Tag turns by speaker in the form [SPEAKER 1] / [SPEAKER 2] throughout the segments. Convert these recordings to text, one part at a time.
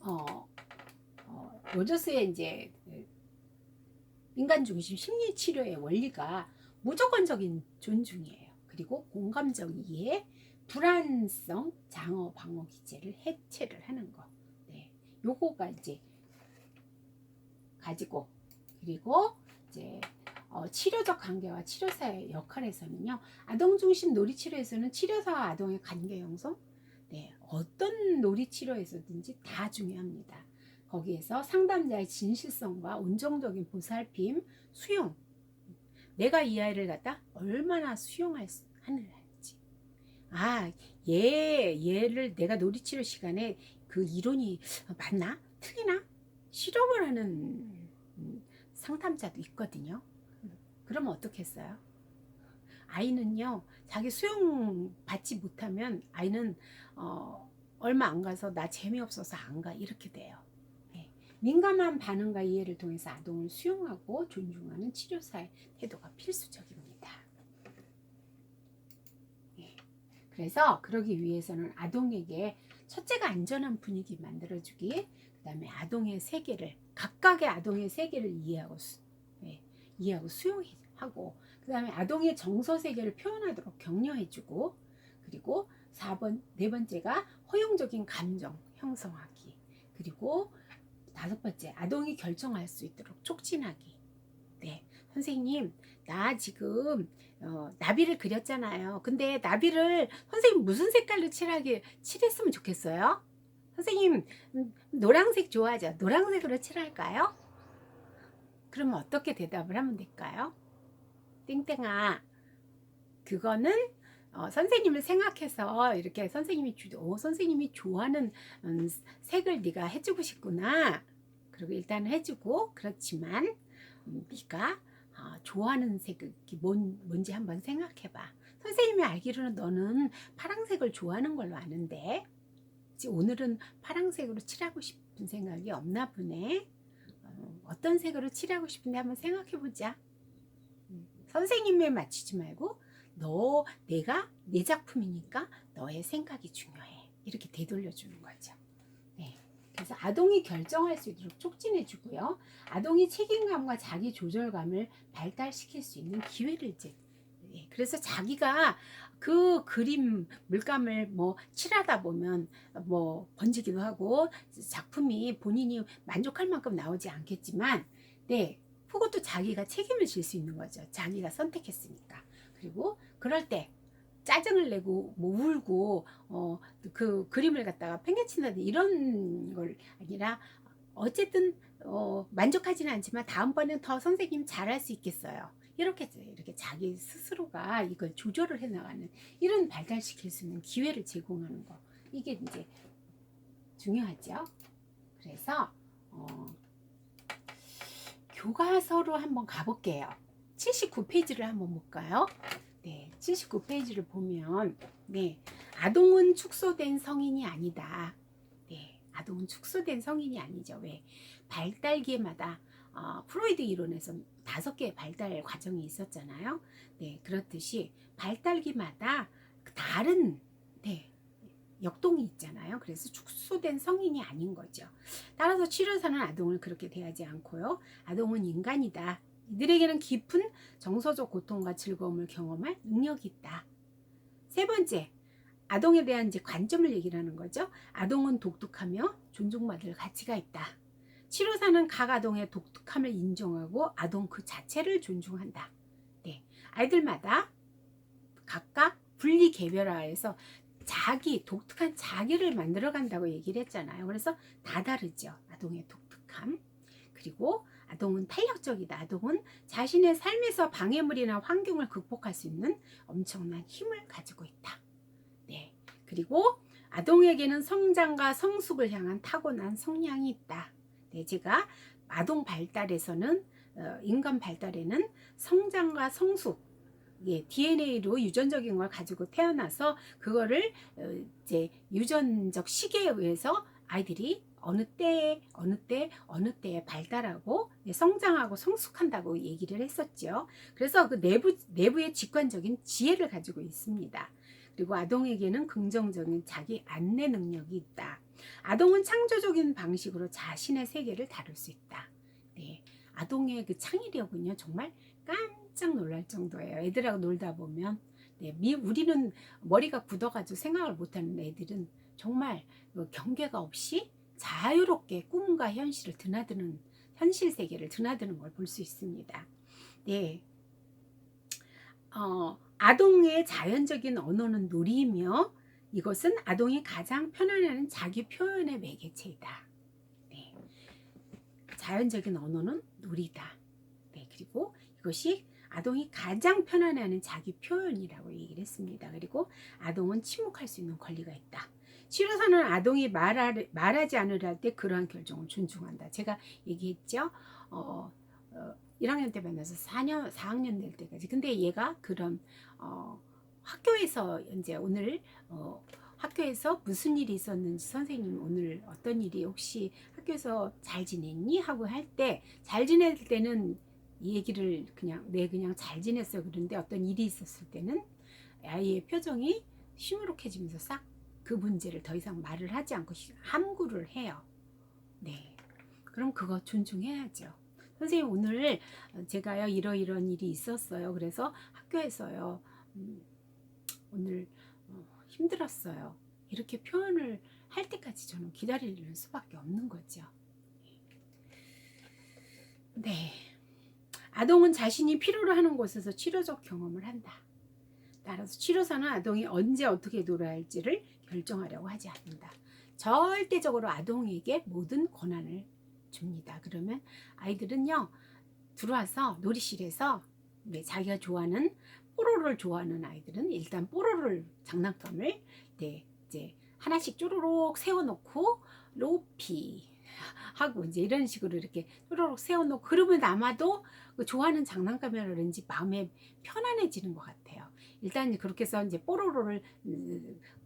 [SPEAKER 1] 어, 로저스의 이제 인간 중심 심리 치료의 원리가 무조건적인 존중이에요. 그리고 공감적 이해, 불안성, 장어 방어 기제를 해체를 하는 거. 네, 요거가 이제 가지고, 그리고 이제 치료적 관계와 치료사의 역할에서는요, 아동 중심 놀이 치료에서는 치료사와 아동의 관계 형성, 네, 어떤 놀이 치료에서든지 다 중요합니다. 거기에서 상담자의 진실성과 온정적인 보살핌, 수용, 내가 이 아이를 갖다 얼마나 하는지. 아, 얘를 내가 놀이치료 시간에 그 이론이 맞나? 틀리나? 실험을 하는 상담자도 있거든요. 그러면 어떻겠어요? 아이는요, 자기 수용 받지 못하면 아이는 얼마 안 가서 나 재미없어서 안 가, 이렇게 돼요. 네. 민감한 반응과 이해를 통해서 아동을 수용하고 존중하는 치료사의 태도가 필수적입니다. 네. 그래서 그러기 위해서는 아동에게 첫째가 안전한 분위기 만들어주기, 그 다음에 아동의 세계를, 각각의 아동의 세계를 이해하고 수용하고, 그 다음에 아동의 정서 세계를 표현하도록 격려해주고, 그리고 네 번째가 허용적인 감정 형성하기, 그리고 다섯 번째, 아동이 결정할 수 있도록 촉진하기. 네, 선생님, 나 지금 나비를 그렸잖아요. 근데 나비를 선생님 무슨 색깔로 칠했으면 좋겠어요? 선생님, 노란색 좋아하죠? 노란색으로 칠할까요? 그러면 어떻게 대답을 하면 될까요? 땡땡아, 그거는 선생님을 생각해서 이렇게 선생님이 좋아하는 색을 네가 해주고 싶구나. 그리고 일단 해주고, 그렇지만 네가 좋아하는 색이 뭔지 한번 생각해봐. 선생님이 알기로는 너는 파란색을 좋아하는 걸로 아는데 오늘은 파란색으로 칠하고 싶은 생각이 없나 보네. 어떤 색으로 칠하고 싶은데 한번 생각해보자. 선생님에 맞추지 말고 내가 내 작품이니까 너의 생각이 중요해. 이렇게 되돌려주는 거죠. 네. 그래서 아동이 결정할 수 있도록 촉진해 주고요. 아동이 책임감과 자기 조절감을 발달시킬 수 있는 기회를 이제, 그래서 자기가 그 그림 물감을 칠하다 보면 번지기도 하고 작품이 본인이 만족할 만큼 나오지 않겠지만, 네, 그것도 자기가 책임을 질 수 있는 거죠. 자기가 선택했으니까. 그리고 그럴 때 짜증을 내고 울고 그 그림을 갖다가 팽개친다든지 이런 걸 아니라, 어쨌든 만족하지는 않지만 다음번엔 더 선생님 잘할 수 있겠어요. 이렇게 자기 스스로가 이걸 조절을 해나가는, 이런 발달시킬 수 있는 기회를 제공하는 거, 이게 이제 중요하죠. 그래서 교과서로 한번 가볼게요. 79페이지를 한번 볼까요? 네, 79페이지를 보면, 네, 아동은 축소된 성인이 아니다. 네, 아동은 축소된 성인이 아니죠. 왜? 발달기마다 프로이드 이론에서 5개의 발달 과정이 있었잖아요. 네, 그렇듯이 발달기마다 다른, 네, 역동이 있잖아요. 그래서 축소된 성인이 아닌 거죠. 따라서 치료사는 아동을 그렇게 대하지 않고요. 아동은 인간이다. 이들에게는 깊은 정서적 고통과 즐거움을 경험할 능력이 있다. 세 번째, 아동에 대한 이제 관점을 얘기를 하는 거죠. 아동은 독특하며 존중받을 가치가 있다. 치료사는 각 아동의 독특함을 인정하고 아동 그 자체를 존중한다. 네, 아이들마다 각각 분리 개별화해서 독특한 자기를 만들어 간다고 얘기를 했잖아요. 그래서 다 다르죠. 아동의 독특함. 그리고 아동은 탄력적이다. 아동은 자신의 삶에서 방해물이나 환경을 극복할 수 있는 엄청난 힘을 가지고 있다. 네. 그리고 아동에게는 성장과 성숙을 향한 타고난 성향이 있다. 네, 제가 아동 발달에서는 인간 발달에는 성장과 성숙, DNA로 유전적인 걸 가지고 태어나서 그거를 이제 유전적 시계에 의해서 아이들이 어느 때에 발달하고 성장하고 성숙한다고 얘기를 했었죠. 그래서 그 내부의 직관적인 지혜를 가지고 있습니다. 그리고 아동에게는 긍정적인 자기 안내 능력이 있다. 아동은 창조적인 방식으로 자신의 세계를 다룰 수 있다. 네, 아동의 그 창의력은요 정말 깜짝 놀랄 정도예요. 애들하고 놀다 보면 네, 우리는 머리가 굳어가지고 생각을 못하는 애들은 정말 경계가 없이 자유롭게 꿈과 현실을 드나드는 현실 세계를 드나드는 걸 볼 수 있습니다. 네, 아동의 자연적인 언어는 놀이이며 이것은 아동이 가장 편안해하는 자기 표현의 매개체이다. 네, 자연적인 언어는 놀이다. 네, 그리고 이것이 아동이 가장 편안해하는 자기 표현이라고 얘기를 했습니다. 그리고 아동은 침묵할 수 있는 권리가 있다. 치료사는 아동이 말하지 않으려 할 때 그러한 결정을 존중한다. 제가 얘기했죠. 1학년 때 만나서 4학년 될 때까지. 근데 얘가 그런 학교에서 이제 오늘 학교에서 무슨 일이 있었는지 선생님 오늘 어떤 일이 혹시 학교에서 잘 지냈니? 하고 할 때 잘 지낼 때는 이 얘기를 그냥 잘 지냈어요. 그런데 어떤 일이 있었을 때는 아이의 표정이 시무룩해지면서 싹 그 문제를 더 이상 말을 하지 않고 함구를 해요. 네. 그럼 그거 존중해야죠. 선생님 오늘 제가요 이러이러한 일이 있었어요. 그래서 학교에서요 오늘 힘들었어요. 이렇게 표현을 할 때까지 저는 기다리는 수밖에 없는 거죠. 네. 아동은 자신이 필요로 하는 곳에서 치료적 경험을 한다. 따라서 치료사는 아동이 언제 어떻게 놀아야 할지를 결정하려고 하지 않는다. 절대적으로 아동에게 모든 권한을 줍니다. 그러면 아이들은요 들어와서 놀이실에서 자기가 좋아하는 뽀로로를 좋아하는 아이들은 일단 뽀로로를 장난감을 이제 하나씩 쪼로록 세워놓고 로피 하고 이제 이런 식으로 이렇게 쪼로록 세워놓고 그러면 아마도 그 좋아하는 장난감이라 그런지 마음에 편안해지는 것 같아요. 일단 그렇게 해서 이제 뽀로로를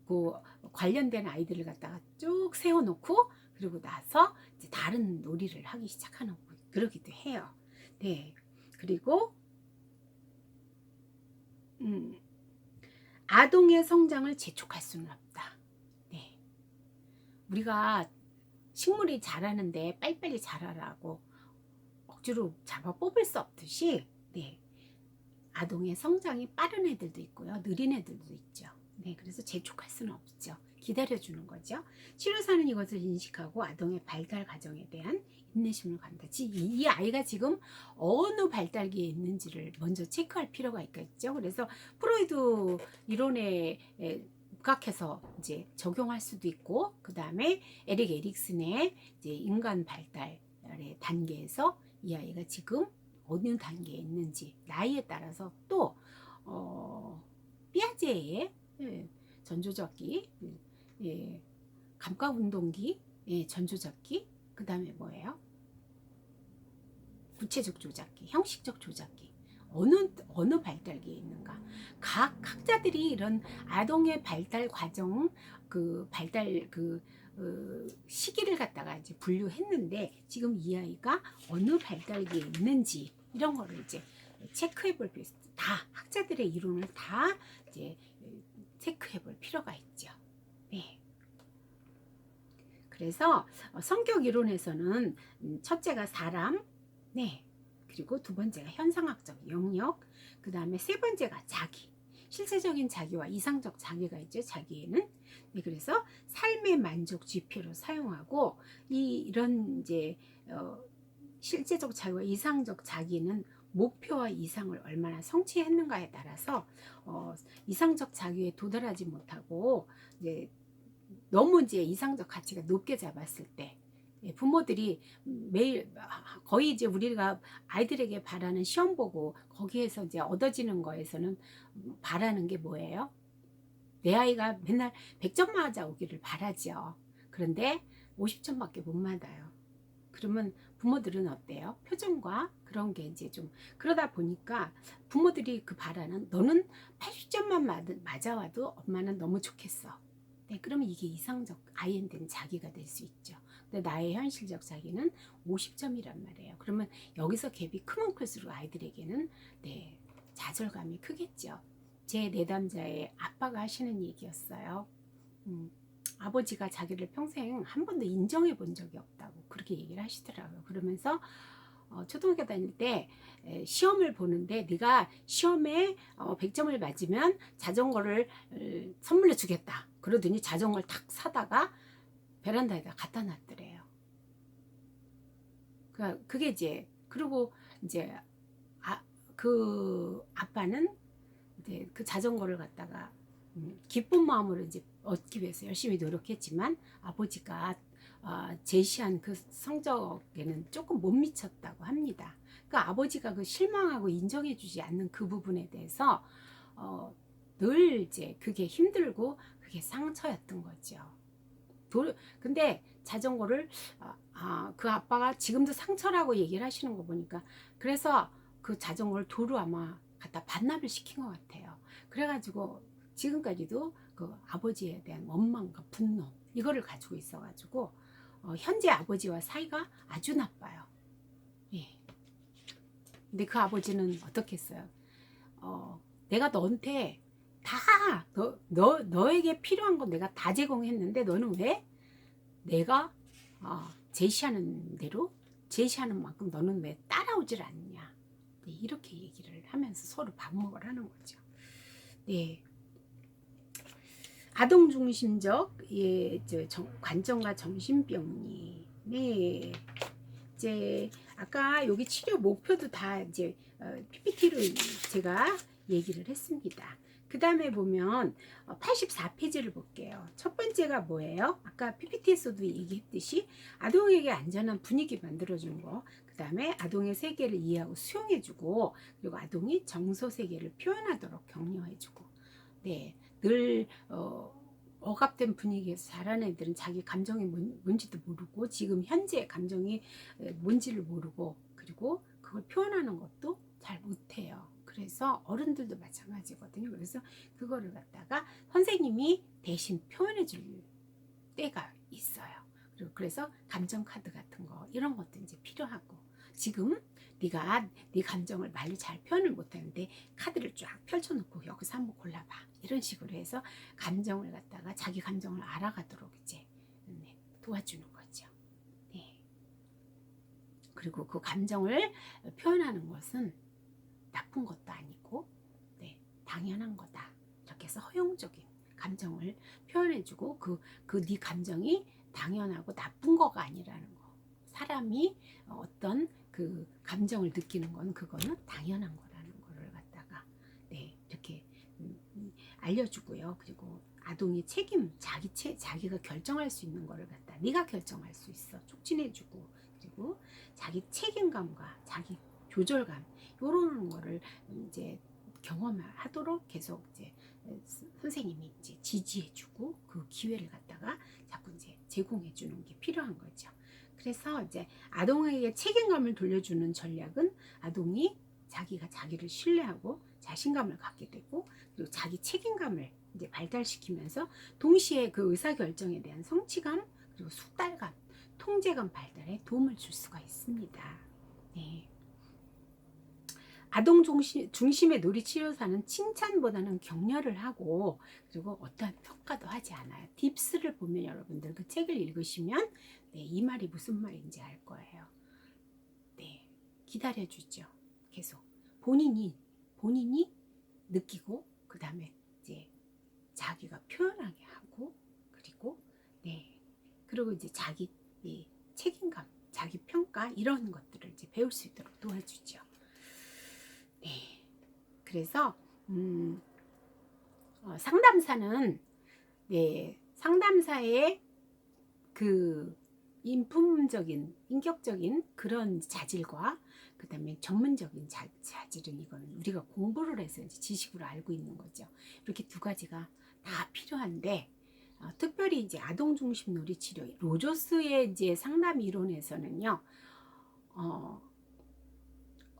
[SPEAKER 1] 그 관련된 아이들을 갖다가 쭉 세워놓고 그리고 나서 이제 다른 놀이를 하기 시작하는 그러기도 해요. 네. 그리고 아동의 성장을 재촉할 수는 없다. 네. 우리가 식물이 자라는데 빨리빨리 자라라고 억지로 잡아 뽑을 수 없듯이 네. 아동의 성장이 빠른 애들도 있고요. 느린 애들도 있죠. 네, 그래서 재촉할 수는 없죠. 기다려주는 거죠. 치료사는 이것을 인식하고 아동의 발달 과정에 대한 인내심을 갖는다. 이 아이가 지금 어느 발달기에 있는지를 먼저 체크할 필요가 있겠죠. 그래서 프로이드 이론에 부각해서 이제 적용할 수도 있고, 그 다음에 에릭 에릭슨의 이제 인간 발달의 단계에서 이 아이가 지금 어느 단계에 있는지 나이에 따라서 또 삐아제의 전조적기, 감각운동기, 전조적기, 그 다음에 뭐예요? 구체적 조작기, 형식적 조작기. 어느 발달기에 있는가? 각 학자들이 이런 아동의 발달 과정, 그 발달 시기를 갖다가 이제 분류했는데 지금 이 아이가 어느 발달기에 있는지 이런 거를 이제 체크해 볼 필요 있어요. 다 학자들의 이론을 다 이제 체크해 볼 필요가 있죠. 네. 그래서 성격 이론에서는 첫째가 사람, 네. 그리고 두 번째가 현상학적 영역, 그 다음에 세 번째가 자기. 실제적인 자기와 이상적 자기가 있죠. 자기에는. 네, 그래서 삶의 만족 지표로 사용하고 이런 이제 실제적 자기와 이상적 자기는 목표와 이상을 얼마나 성취했는가에 따라서 이상적 자기에 도달하지 못하고 이제 너무 이제 이상적 가치가 높게 잡았을 때 부모들이 매일 거의 이제 우리가 아이들에게 바라는 시험 보고 거기에서 이제 얻어지는 거에서는 바라는 게 뭐예요? 내 아이가 맨날 100점 맞아오기를 바라죠. 그런데 50점밖에 못 맞아요. 그러면 부모들은 어때요? 표정과 그런 게 이제 좀 그러다 보니까 부모들이 그 바라는 너는 80점만 맞아와도 엄마는 너무 좋겠어. 네, 그러면 이게 이상적 아이엔된 자기가 될 수 있죠. 근데 나의 현실적 자기는 50점이란 말이에요. 그러면 여기서 갭이 크면 클수록 아이들에게는 네, 좌절감이 크겠죠. 제 내담자의 아빠가 하시는 얘기였어요. 아버지가 자기를 평생 한 번도 인정해 본 적이 없다고 그렇게 얘기를 하시더라고요. 그러면서 초등학교 다닐 때 시험을 보는데 네가 시험에 100점을 맞으면 자전거를 선물로 주겠다. 그러더니 자전거를 탁 사다가 베란다에다 갖다 놨더래요. 그게 이제 그리고 이제 그 아빠는 이제 그 자전거를 갖다가 기쁜 마음으로 이제 얻기 위해서 열심히 노력했지만 아버지가 제시한 그 성적에는 조금 못 미쳤다고 합니다. 그러니까 아버지가 그 실망하고 인정해주지 않는 그 부분에 대해서 늘 이제 그게 힘들고 그게 상처였던 거죠. 근데 자전거를 그 아빠가 지금도 상처라고 얘기를 하시는 거 보니까 그래서 그 자전거를 도로 아마 갖다 반납을 시킨 것 같아요. 그래가지고 지금까지도 그 아버지에 대한 원망과 분노 이거를 가지고 있어가지고 현재 아버지와 사이가 아주 나빠요. 예. 근데 그 아버지는 어떻게 했어요? 내가 너한테 다 너에게 필요한 건 내가 다 제공했는데 너는 왜 내가 제시하는 대로 제시하는 만큼 너는 왜 따라오질 않냐? 네, 이렇게 얘기를 하면서 서로 반목을 하는 거죠. 네. 아동 중심적 관점과 정신병리. 네. 이제 아까 여기 치료 목표도 다 이제 PPT로 제가 얘기를 했습니다. 그 다음에 보면 84페이지를 볼게요. 첫 번째가 뭐예요? 아까 PPT에서도 얘기했듯이 아동에게 안전한 분위기 만들어주는 거. 그 다음에 아동의 세계를 이해하고 수용해주고 그리고 아동이 정서 세계를 표현하도록 격려해주고 네, 늘 억압된 분위기에서 자란 애들은 자기 감정이 뭔지도 모르고 지금 현재 감정이 뭔지를 모르고 그리고 그걸 표현하는 것도 잘 못해요. 그래서 어른들도 마찬가지거든요. 그래서 그거를 갖다가 선생님이 대신 표현해 줄 때가 있어요. 그리고 그래서 감정 카드 같은 거 이런 것도 이제 필요하고 지금 네가 네 감정을 말로 잘 표현을 못하는데 카드를 쫙 펼쳐놓고 여기서 한번 골라봐 이런 식으로 해서 감정을 갖다가 자기 감정을 알아가도록 이제 도와주는 거죠. 네. 그리고 그 감정을 표현하는 것은 나쁜 것도 아니고 네, 당연한 거다. 이렇게 해서 허용적인 감정을 표현해주고 그 네 감정이 당연하고 나쁜 거가 아니라는 거. 사람이 어떤 그 감정을 느끼는 건 그거는 당연한 거라는 거를 갖다가 네, 이렇게 알려주고요. 그리고 아동의 책임, 자기가 결정할 수 있는 거를 갖다 네가 결정할 수 있어 촉진해주고 그리고 자기 책임감과 자기 조절감 이런 거를 이제 경험하도록 계속 이제 선생님이 이제 지지해주고 그 기회를 갖다가 자꾸 이제 제공해주는 게 필요한 거죠. 그래서 이제 아동에게 책임감을 돌려주는 전략은 아동이 자기가 자기를 신뢰하고 자신감을 갖게 되고 그리고 자기 책임감을 이제 발달시키면서 동시에 그 의사결정에 대한 성취감 그리고 숙달감, 통제감 발달에 도움을 줄 수가 있습니다. 네. 아동 중심의 놀이치료사는 칭찬보다는 격려를 하고 그리고 어떠한 평가도 하지 않아요. 딥스를 보면 여러분들 그 책을 읽으시면 네, 이 말이 무슨 말인지 알 거예요. 네, 기다려주죠. 계속 본인이 느끼고 그 다음에 이제 자기가 표현하게 하고 그리고 네 그리고 이제 자기 책임감, 자기 평가 이런 것들을 이제 배울 수 있도록 도와주죠. 네, 그래서 상담사는 네 상담사의 그 인격적인 그런 자질과 그 다음에 전문적인 자질은 이거는 우리가 공부를 해서 이제 지식으로 알고 있는 거죠. 이렇게 두 가지가 다 필요한데 특별히 이제 아동 중심 놀이 치료 로저스의 이제 상담 이론에서는요.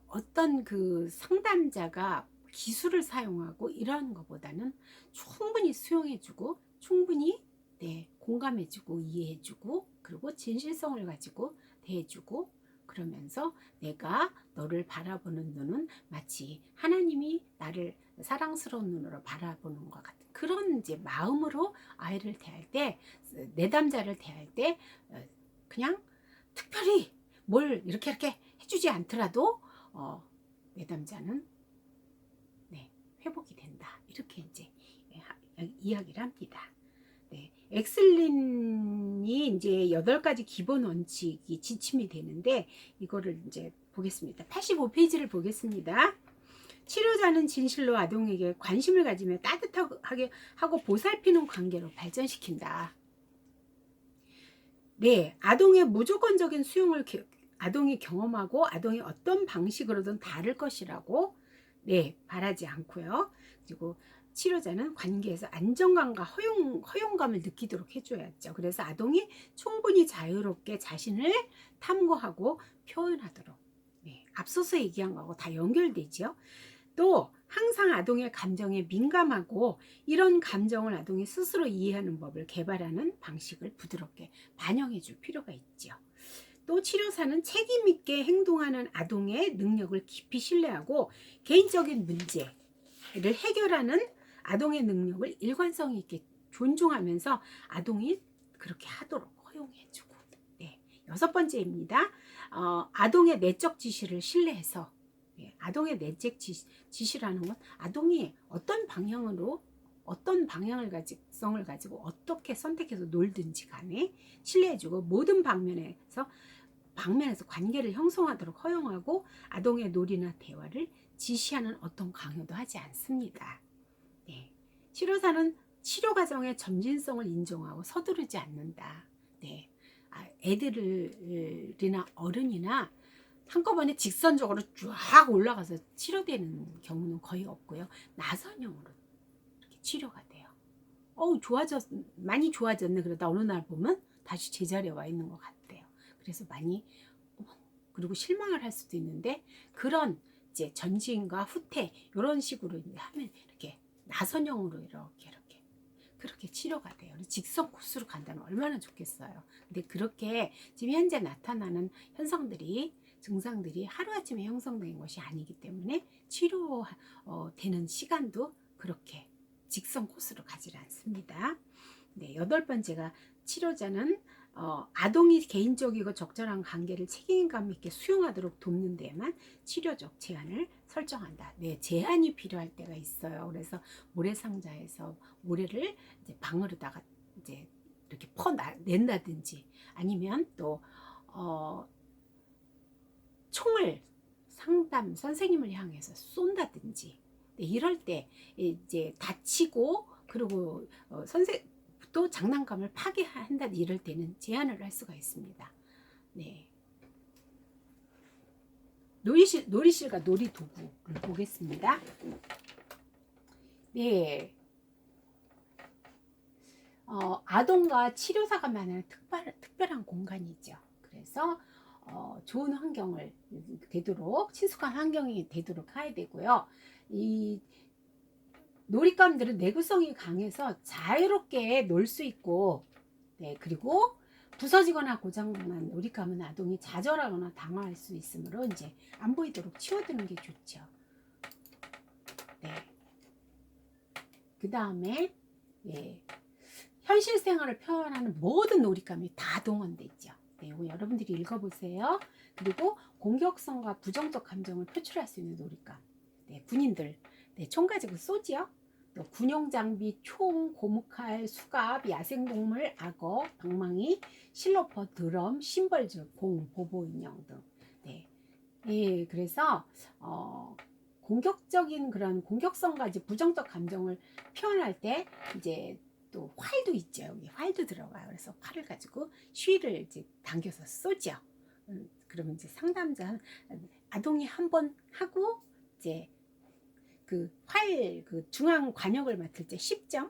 [SPEAKER 1] 어떤 그 상담자가 기술을 사용하고 이런 것보다는 충분히 수용해주고 충분히 네, 공감해주고 이해해주고 그리고 진실성을 가지고 대해주고 그러면서 내가 너를 바라보는 눈은 마치 하나님이 나를 사랑스러운 눈으로 바라보는 것 같은 그런 이제 마음으로 아이를 대할 때, 내담자를 대할 때 그냥 특별히 뭘 이렇게 해주지 않더라도 내담자는 네, 회복이 된다. 이렇게 이제 이야기를 합니다. 네, 엑슬린이 이제 8가지 기본 원칙이 지침이 되는데 이거를 이제 보겠습니다. 85페이지를 보겠습니다. 치료자는 진실로 아동에게 관심을 가지며 따뜻하게 하고 보살피는 관계로 발전시킨다. 네, 아동의 무조건적인 수용을 아동이 경험하고 아동이 어떤 방식으로든 다를 것이라고 네, 바라지 않고요. 그리고 치료자는 관계에서 안정감과 허용감을 느끼도록 해줘야죠. 그래서 아동이 충분히 자유롭게 자신을 탐구하고 표현하도록. 네, 앞서서 얘기한 거하고 다 연결되죠. 또 항상 아동의 감정에 민감하고 이런 감정을 아동이 스스로 이해하는 법을 개발하는 방식을 부드럽게 반영해 줄 필요가 있죠. 또 치료사는 책임 있게 행동하는 아동의 능력을 깊이 신뢰하고 개인적인 문제를 해결하는 아동의 능력을 일관성 있게 존중하면서 아동이 그렇게 하도록 허용해주고. 네, 6번째입니다. 아동의 내적 지시를 신뢰해서. 아동의 내적 지시라는 건 아동이 어떤 방향을 가지고 어떻게 선택해서 놀든지 간에 신뢰해주고 모든 방면에서 관계를 형성하도록 허용하고 아동의 놀이나 대화를 지시하는 어떤 강요도 하지 않습니다. 네. 치료사는 치료 과정의 점진성을 인정하고 서두르지 않는다. 네. 애들이나 어른이나 한꺼번에 직선적으로 쫙 올라가서 치료되는 경우는 거의 없고요. 나선형으로 이렇게 치료가 돼요. 많이 좋아졌네. 그러다 어느 날 보면 다시 제자리에 와 있는 것 같아요. 그래서 많이 그리고 실망을 할 수도 있는데 그런 이제 전진과 후퇴 이런 식으로 이제 하면 이렇게 나선형으로 그렇게 치료가 돼요. 직선 코스로 간다면 얼마나 좋겠어요. 근데 그렇게 지금 현재 나타나는 증상들이 하루아침에 형성된 것이 아니기 때문에 치료되는 시간도 그렇게 직선 코스로 가지 않습니다. 네, 8번째가 치료자는 아동이 개인적이고 적절한 관계를 책임감 있게 수용하도록 돕는 데에만 치료적 제한을 설정한다. 네, 제한이 필요할 때가 있어요. 그래서 모래상자에서 모래를 이제 방으로다가 이제 이렇게 낸다든지 아니면 또 총을 상담 선생님을 향해서 쏜다든지. 네, 이럴 때 이제 다치고 그리고 또 장난감을 파괴한다 이럴 때는 제한을 할 수가 있습니다. 네. 놀이실과 놀이도구를 보겠습니다. 네. 아동과 치료사가 만나는 특별한 공간이죠. 그래서 좋은 환경을 되도록 친숙한 환경이 되도록 해야 되고요. 이 놀잇감들은 내구성이 강해서 자유롭게 놀 수 있고, 네, 그리고 부서지거나 고장난 놀잇감은 아동이 좌절하거나 당황할 수 있으므로 이제 안 보이도록 치워두는 게 좋죠. 네. 그 다음에 예, 현실 생활을 표현하는 모든 놀잇감이 다 동원돼 있죠. 네, 이거 여러분들이 읽어보세요. 그리고 공격성과 부정적 감정을 표출할 수 있는 놀잇감. 네, 군인들 총 가지고 쏘지요. 또 군용 장비, 총, 고무칼, 수갑, 야생동물, 악어, 방망이, 실로퍼, 드럼, 심벌즈, 공, 보보 인형 등. 네, 예, 그래서 공격적인 그런 공격성과 이제 부정적 감정을 표현할 때 이제 또 활도 있죠. 여기 활도 들어가요. 그래서 활을 가지고 쉬를 이제 당겨서 쏘죠. 그러면 이제 상담자 아동이 한번 하고 이제 그 중앙 관역을 맡을 때 10점,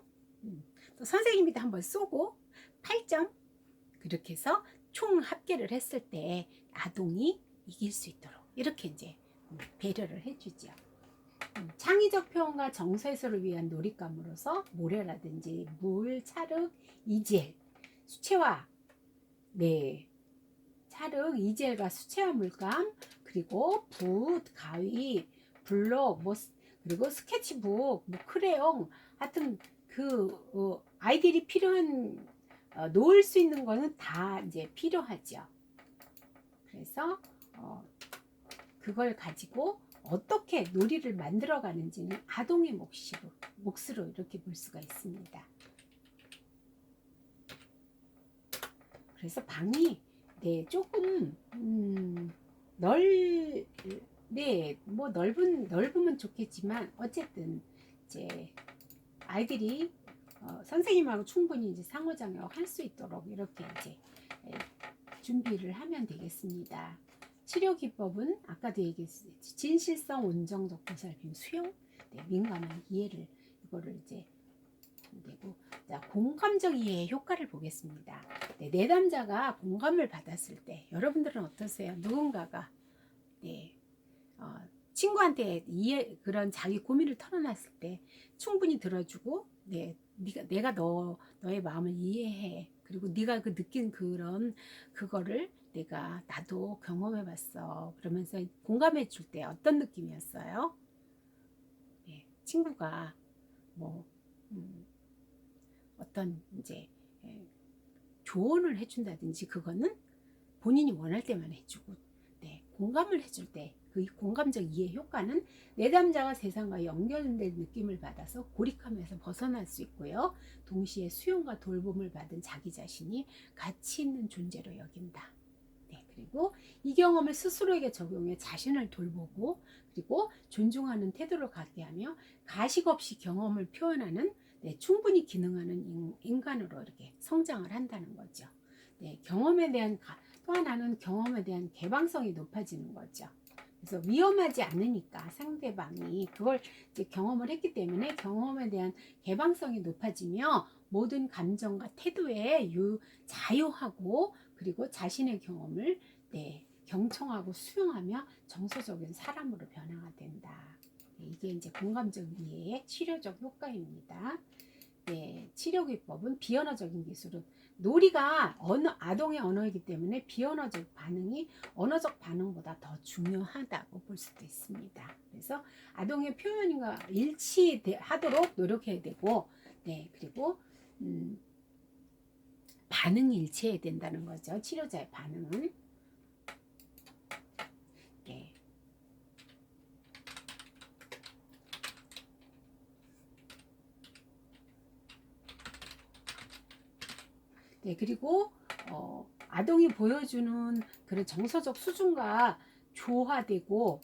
[SPEAKER 1] 또 선생님이도 한번 쏘고 8점, 그렇게 해서 총 합계를 했을 때 아동이 이길 수 있도록 이렇게 이제 배려를 해주죠. 창의적 표현과 정서 해소를 위한 놀잇감으로서 모래라든지 물, 찰흙, 이젤, 수채화, 네, 찰흙, 이젤과 수채화 물감, 그리고 붓, 가위, 블록, 그리고 스케치북, 크레용, 하여튼 아이들이 필요한 놓을 수 있는 거는 다 이제 필요하죠. 그래서 그걸 가지고 어떻게 놀이를 만들어 가는지는 아동의 몫으로 이렇게 볼 수가 있습니다. 그래서 방이 조금 뭐 넓으면 좋겠지만 어쨌든 이제 아이들이 선생님하고 충분히 이제 상호작용 할 수 있도록 이렇게 이제 준비를 하면 되겠습니다. 치료 기법은 아까도 얘기했듯이 진실성, 온정적 보살핌, 수용, 민감한 이해를 이거를 이제 되고, 자, 공감적 이해의 효과를 보겠습니다. 내담자가 공감을 받았을 때 여러분들은 어떠세요? 누군가가 친구한테 그런 자기 고민을 털어놨을 때 충분히 들어주고 내가 너의 마음을 이해해. 그리고 네가 느낀 그거를 나도 경험해봤어. 그러면서 공감해 줄 때 어떤 느낌이었어요? 친구가 뭐 어떤 이제 조언을 해준다든지 그거는 본인이 원할 때만 해주고 공감을 해줄 때 그 공감적 이해 효과는 내담자가 세상과 연결된 느낌을 받아서 고립감에서 벗어날 수 있고요. 동시에 수용과 돌봄을 받은 자기 자신이 가치 있는 존재로 여긴다. 그리고 이 경험을 스스로에게 적용해 자신을 돌보고 그리고 존중하는 태도를 갖게 하며 가식 없이 경험을 표현하는 충분히 기능하는 인간으로 이렇게 성장을 한다는 거죠. 경험에 대한 또 하나는 경험에 대한 개방성이 높아지는 거죠. 그래서 위험하지 않으니까 상대방이 그걸 이제 경험을 했기 때문에 경험에 대한 개방성이 높아지며 모든 감정과 태도에 자유하고 그리고 자신의 경험을 경청하고 수용하며 정서적인 사람으로 변화가 된다. 이게 이제 공감적 이해의 치료적 효과입니다. 치료 기법은 비언어적인 기술은 놀이가 아동의 언어이기 때문에 비언어적 반응이 언어적 반응보다 더 중요하다고 볼 수도 있습니다. 그래서 아동의 표현과 일치하도록 노력해야 되고, 그리고 반응이 일치해야 된다는 거죠. 치료자의 반응은. 그리고 아동이 보여주는 그런 정서적 수준과 조화되고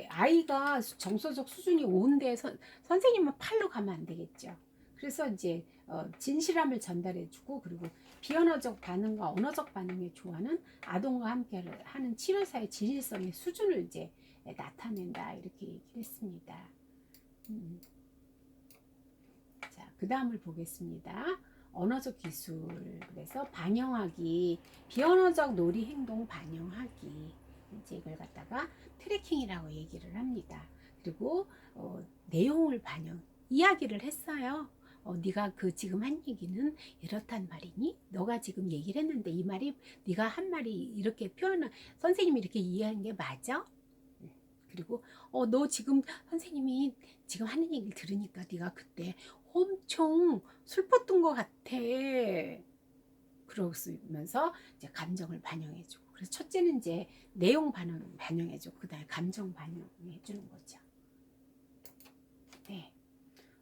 [SPEAKER 1] 아이가 정서적 수준이 온데 선생님은 팔로 가면 안 되겠죠. 그래서 이제 진실함을 전달해주고 그리고 비언어적 반응과 언어적 반응의 조화는 아동과 함께 하는 치료사의 진실성의 수준을 이제 나타낸다 이렇게 얘기를 했습니다. 자, 그 다음을 보겠습니다. 언어적 기술, 그래서 반영하기, 비언어적 놀이 행동 반영하기, 이제 이걸 갖다가 트래킹이라고 얘기를 합니다. 그리고 내용을 이야기를 했어요. 네가 지금 한 얘기는 이렇단 말이니? 너가 지금 얘기를 했는데 이 말이 네가 한 말이 이렇게 선생님이 이렇게 이해한 게 맞아? 그리고 너 지금 선생님이 지금 하는 얘기를 들으니까 네가 그때 엄청 슬펐던 것 같아. 그러면서 이제 감정을 반영해주고. 그래서 첫째는 이제 내용 반영해주고, 그 다음에 감정 반영해주는 거죠.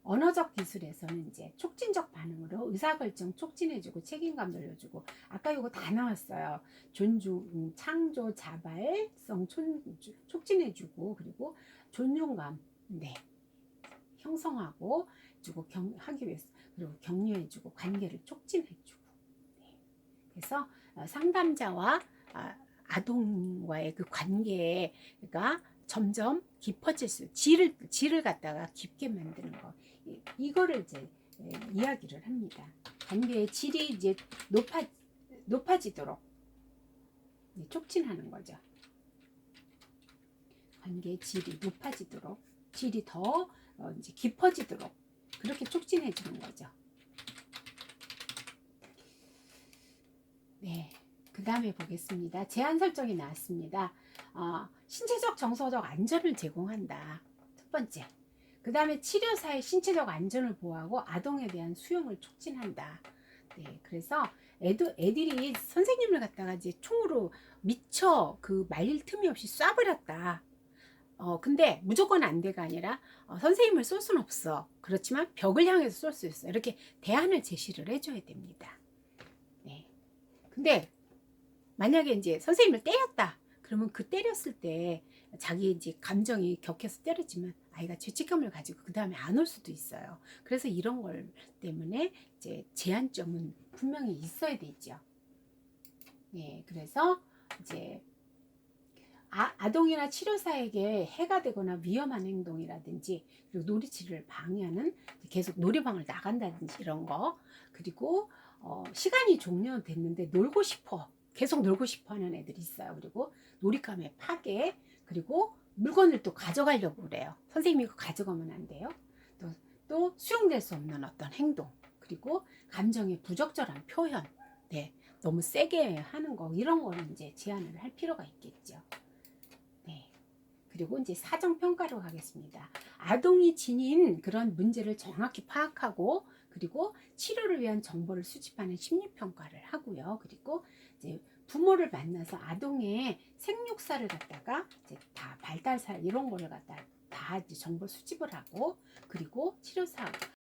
[SPEAKER 1] 언어적 기술에서는 이제 촉진적 반응으로 의사결정 촉진해주고 책임감 늘려주고 아까 이거 다 나왔어요. 존중, 창조, 자발성 촉진해주고 그리고 존중감 형성하고 주고 하기 위해서 그리고 격려해주고 관계를 촉진해주고 그래서 상담자와 아동과의 그 관계가 점점 깊어질 질을 갖다가 깊게 만드는 거 이거를 이제 이야기를 합니다. 관계의 질이 이제 높아지도록 촉진하는 거죠. 관계의 질이 높아지도록 질이 더 이제 깊어지도록 그렇게 촉진해 주는 거죠. 그 다음에 보겠습니다. 제한 설정이 나왔습니다. 신체적 정서적 안전을 제공한다. 첫 번째 그 다음에 치료사의 신체적 안전을 보호하고 아동에 대한 수용을 촉진한다. 네, 그래서 애들이 선생님을 갖다가 이제 총으로 미처 그 말릴 틈이 없이 쏴버렸다. 근데 무조건 안 돼가 아니라 선생님을 쏠 수는 없어. 그렇지만 벽을 향해서 쏠 수 있어. 이렇게 대안을 제시를 해줘야 됩니다. 네. 근데 만약에 이제 선생님을 때렸다. 그러면 그 때렸을 때 자기 이제 감정이 격해서 때렸지만 아이가 죄책감을 가지고 그 다음에 안 올 수도 있어요. 그래서 이런 걸 때문에 이제 제한점은 분명히 있어야 되죠. 네, 그래서 이제 아동이나 치료사에게 해가 되거나 위험한 행동이라든지 그리고 놀이치료를 방해하는 계속 놀이방을 나간다든지 이런 거 그리고 시간이 종료됐는데 놀고 싶어 계속 놀고 싶어 하는 애들이 있어요. 그리고 놀이감의 파괴 그리고 물건을 또 가져가려고 그래요. 선생님이 이거 가져가면 안 돼요. 또 수용될 수 없는 어떤 행동 그리고 감정의 부적절한 표현 네, 너무 세게 하는 거 이런 거는 이제 제한을 할 필요가 있겠죠. 네. 그리고 이제 사정평가로 가겠습니다. 아동이 지닌 그런 문제를 정확히 파악하고 그리고 치료를 위한 정보를 수집하는 심리평가를 하고요. 그리고 이제 부모를 만나서 아동의 생육사를 갖다가 이제 다 발달사 이런 거를 갖다 다 이제 정보 수집을 하고 그리고 치료사